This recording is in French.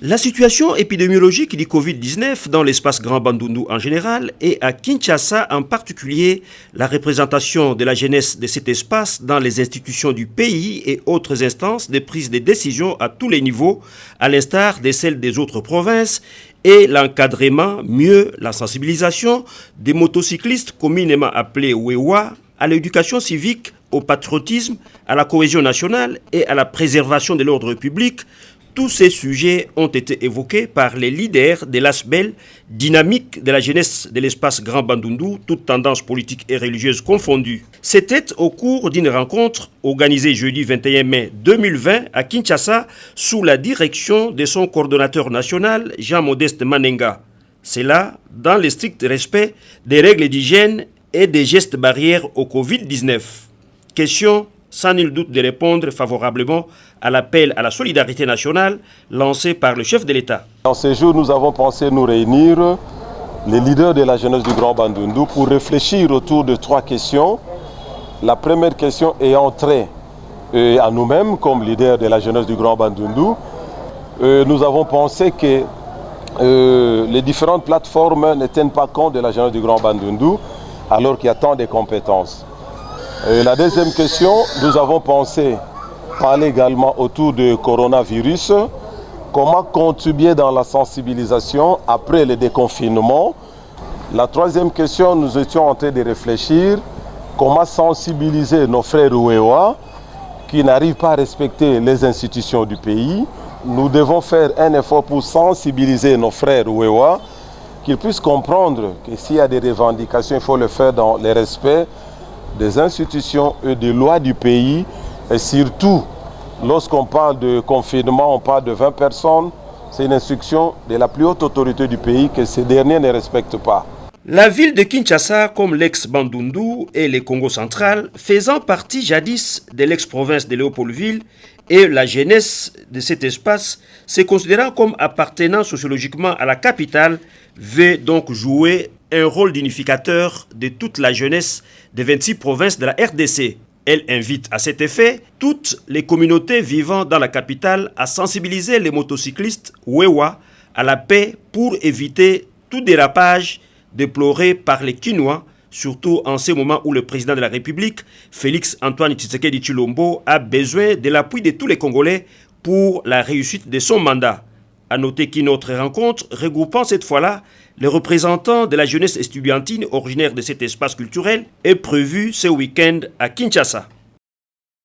La situation épidémiologique du Covid-19 dans l'espace Grand Bandundu en général et à Kinshasa en particulier, la représentation de la jeunesse de cet espace dans les institutions du pays et autres instances de prise de décision à tous les niveaux, à l'instar de celles des autres provinces, et l'encadrement, mieux la sensibilisation des motocyclistes communément appelés Wewa, à l'éducation civique, au patriotisme, à la cohésion nationale et à la préservation de l'ordre public. Tous ces sujets ont été évoqués par les leaders de l'ASBEL, dynamique de la jeunesse de l'espace Grand Bandundu, toutes tendances politiques et religieuses confondues. C'était au cours d'une rencontre organisée jeudi 21 mai 2020 à Kinshasa sous la direction de son coordonnateur national, Jean-Modeste Manenga. C'est là, dans le strict respect des règles d'hygiène et des gestes barrières au Covid-19. Question sans nul doute de répondre favorablement à l'appel à la solidarité nationale lancé par le chef de l'État. Dans ces jours, nous avons pensé nous réunir, les leaders de la jeunesse du Grand Bandundu, pour réfléchir autour de trois questions. La première question ayant trait à nous-mêmes, comme leaders de la jeunesse du Grand Bandundu. Nous avons pensé que les différentes plateformes ne tiennent pas compte de la jeunesse du Grand Bandundu, alors qu'il y a tant de compétences. La deuxième question, nous avons pensé parler également autour du coronavirus, comment contribuer dans la sensibilisation après le déconfinement. La troisième question, nous étions en train de réfléchir comment sensibiliser nos frères Wewa qui n'arrivent pas à respecter les institutions du pays. Nous devons faire un effort pour sensibiliser nos frères Wewa, qu'ils puissent comprendre que s'il y a des revendications, il faut le faire dans le respect des institutions et des lois du pays. Et surtout, lorsqu'on parle de confinement, on parle de 20 personnes. C'est une instruction de la plus haute autorité du pays que ces derniers ne respectent pas. La ville de Kinshasa, comme l'ex-Bandundu et le Congo central, faisant partie jadis de l'ex-province de Léopoldville, et la jeunesse de cet espace, se considérant comme appartenant sociologiquement à la capitale, veut donc jouer un rôle d'unificateur de toute la jeunesse des 26 provinces de la RDC. Elle invite à cet effet toutes les communautés vivant dans la capitale à sensibiliser les motocyclistes Wewa à la paix pour éviter tout dérapage déploré par les Kinois, surtout en ce moment où le président de la République, Félix Antoine Tshisekedi Tshilombo, a besoin de l'appui de tous les Congolais pour la réussite de son mandat. A noter qu'une autre rencontre, regroupant cette fois-là les représentants de la jeunesse estudiantine originaire de cet espace culturel, est prévue ce week-end à Kinshasa.